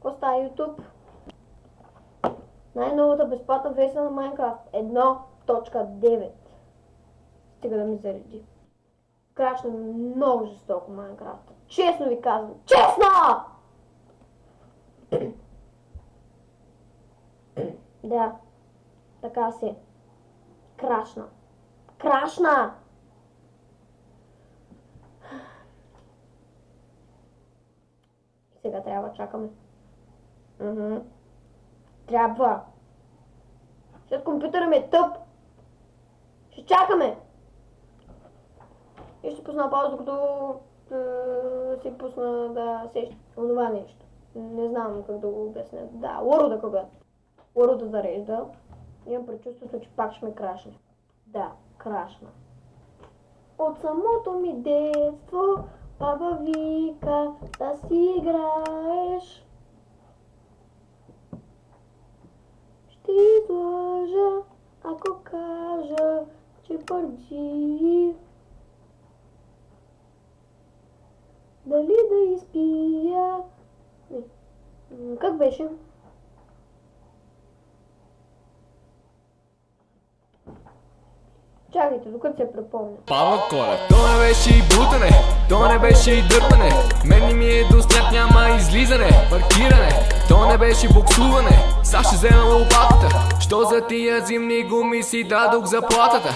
Какво става YouTube? Най-новата безплатна версия на Minecraft 1.9. Стига да ми зареди. Крашна много жестоко Minecraft. Честно ви казвам. ЧЕСНО! Да. Така си. Крашна. Крашна! Сега трябва да чакаме. Трябва. След компютъра ми е тъп. Ще чакаме. И ще пусна пауза, докато си пусна да сеща онова нещо. Не знам как да го обясня. Да, Лоруда когато. Лоруда зарежда. Имам предчувствието, че пак ще ме крашне. Да, крашна. От самото ми детство баба вика да си играеш. Ще излъжа, ако кажа, че бърджи. Дали да изпия? Не. Как беше? Чакайте, докато се препомня. Павък Колев. То не беше и бутане, то не беше и дърпане. Мен ми е до сняг, няма излизане, паркиране. То не беше боксуване, сега ще взема лопатата. Що за тия зимни гуми си дадох заплатата?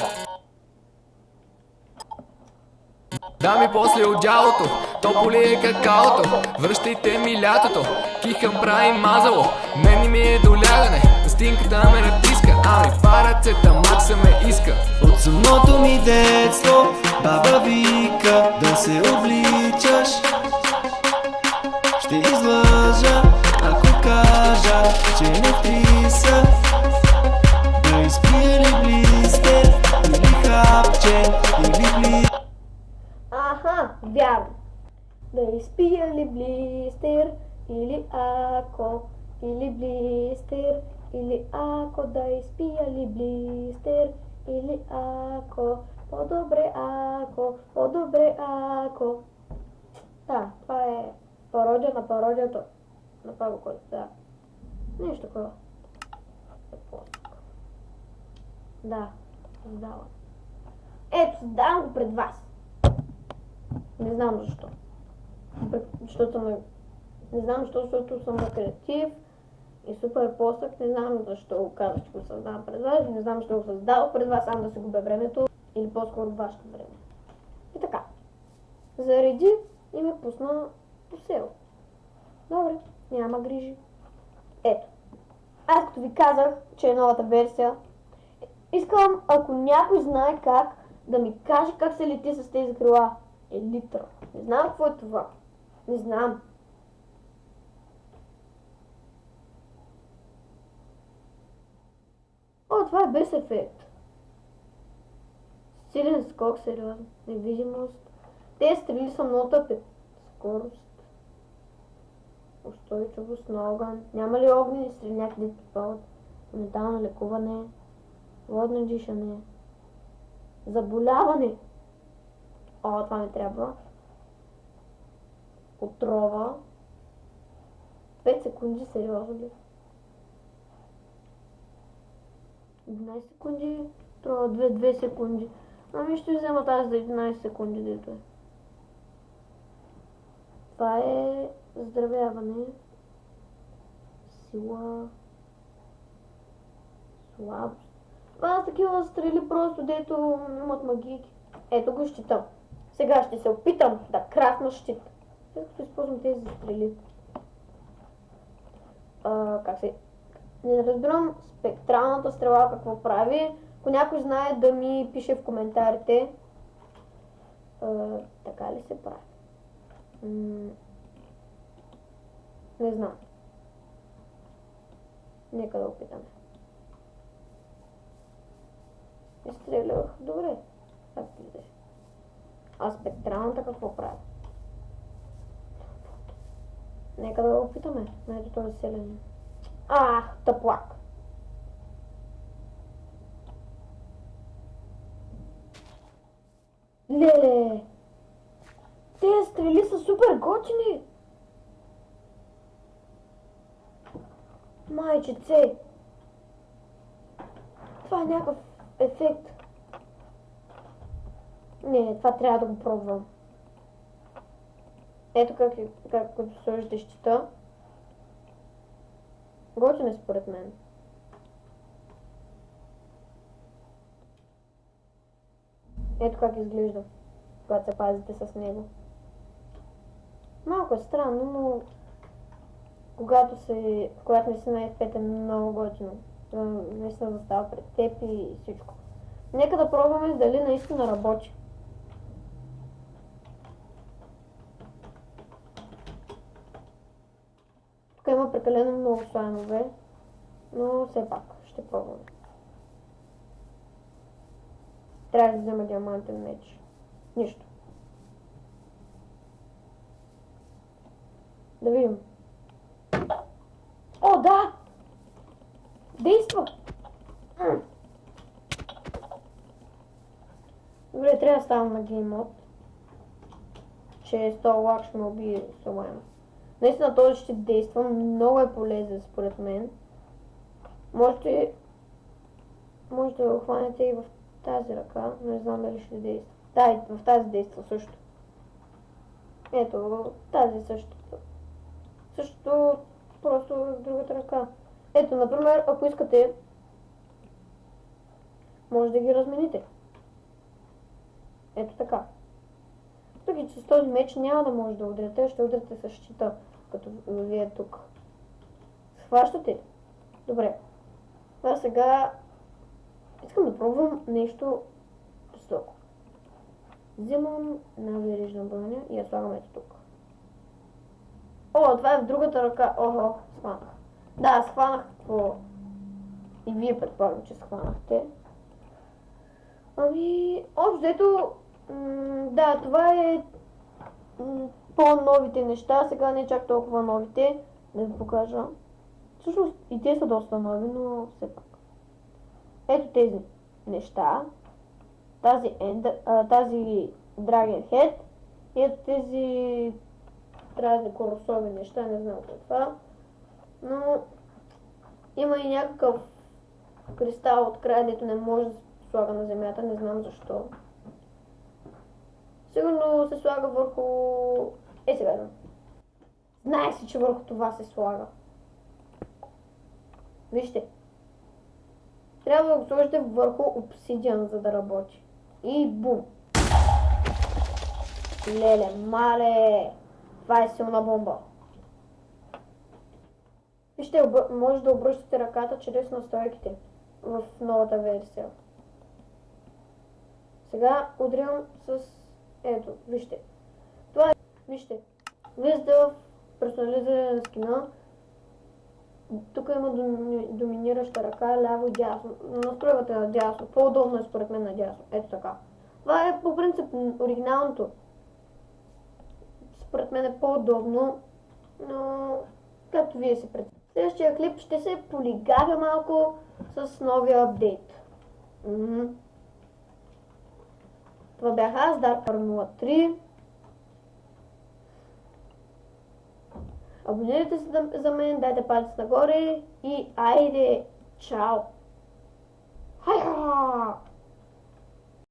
Да ми после отдялото, топло ли е какаото? Връщайте ми лятото, кихам прави мазало. Мен ми е до лягане, стинката ме натиска. Ами парацета макса ме иска. От самото ми детство баба вика да се обличаш. Ще излъжа, ако кажа, че не триса. Да изпия ли блистер, или хапче, или блистер. Аха, вярно. Да изпия ли блистер, или ако, или блистер, или ако, да изпия ли блистер, или ако, по-добре ако. Да, това е пародия на пародията на Павък Колев, да. Нещо такова. Да, създавам. Ето, създавам го пред вас. Не знам защо. Не знам защо, защото съм на креатив и супер посък. Не знам защо го казах, че го създавам пред вас. Не знам защо го създавам пред вас, сам да се губя времето. Или по-скоро вашето време. И така. Зареди и ме пусна по село. Добре, няма грижи. Ето. Аз като ви казах, че е новата версия, искам, ако някой знае как, да ми каже как се лети с тези крила. Елитра. Не знам какво е това. Не знам. О, това е без ефект. Силен скок, сериозно. Невидимост. Те стрели са много тъпи. Скорост. Устойчивост на огън. Няма ли огнени стрели някъде попадат? Моментално лекуване. Водно дишане. Заболяване. О, това ми трябва. Отрова. 5 секунди, сериозно ли? 11 секунди. Отрова 2 секунди. Ами ще взема тази за 11 секунди, дето е. Това е здравяване. Сила. Слабост. Това са такива стрели просто, дето имат магийки. Ето го щита. Сега ще се опитам да крафна щит. След като използвам тези стрели. Как се... Не разбирам спектралната стрела какво прави. Ако някой знае да ми пише в коментарите. Така ли се прави? Не знам. Нека да опитаме. Изстрелях. Добре. Как ти е? А спектралната какво прави? Нека да го опитаме. Ето този селен. Тъплак. Леле! Тези стрели са супер готини! Майчице! Това е някакъв ефект. Не, това трябва да го пробвам. Ето как като сложите щита. Готин е според мен. Ето как изглежда, когато се пазите с него. Малко е странно, но когато наистина F5 е много готино. Наистина застава пред теб и всичко. Нека да пробваме дали наистина работи. Тук има прекалено много слаймове, но все пак ще пробваме. Трябва да взема диамантен меч. Нищо. Да видим. О, да! Действа! Добре, трябва да ставам на Game Mode. Че 100 лак ще ме убие слайм. Наистина този ще действа, много е полезен според мен. Можете да го хванете и в тази ръка, но не знам дали ще действа. Да, и в тази действа също. Ето, тази също. Също просто в другата ръка. Ето, например, ако искате, може да ги размените. Ето така. Въпреки че с този меч няма да може да удряте, ще удряте с щита, като вие тук. Схващате? Добре. Това сега искам да пробвам нещо жестоко. Взимам една верижна броня и я слагам ето тук. О, това е в другата ръка. Охо, схванах. Да, схванах какво. И вие предполагам, че схванахте. Ами, общо ето, да, това е по-новите неща. Сега не чак толкова новите. Да ви покажа. Всъщност и те са доста нови, но все пак. Ето тези неща. Тази Dragon Head. И ето тези разни коросови неща, не знам какво е това. Но има и някакъв кристал от края, дето не може да се слага на земята, не знам защо. Сигурно се слага върху... сега да. Знае си, че върху това се слага. Вижте. Трябва да го сложите върху обсидиан, за да работи. И бум! Леле, мале! Това е силна бомба. Вижте, може да обръщате ръката чрез настройките в новата версия. Сега удрям с... Ето, вижте. Това е... Вижте. Влизате в персонализиране на скина. Тук има доминираща ръка, ляво и дясно. Настройвате на дясно. По-удобно е според мен на дясно. Ето така. Това е по принцип оригиналното. Според мен е по-удобно, но както вие се представите. Следващия клип ще се полигавя малко с новия апдейт. Това бях аз, Darker03. Абонирайте се за мен, дайте палец нагоре и айде, чао! Хайха!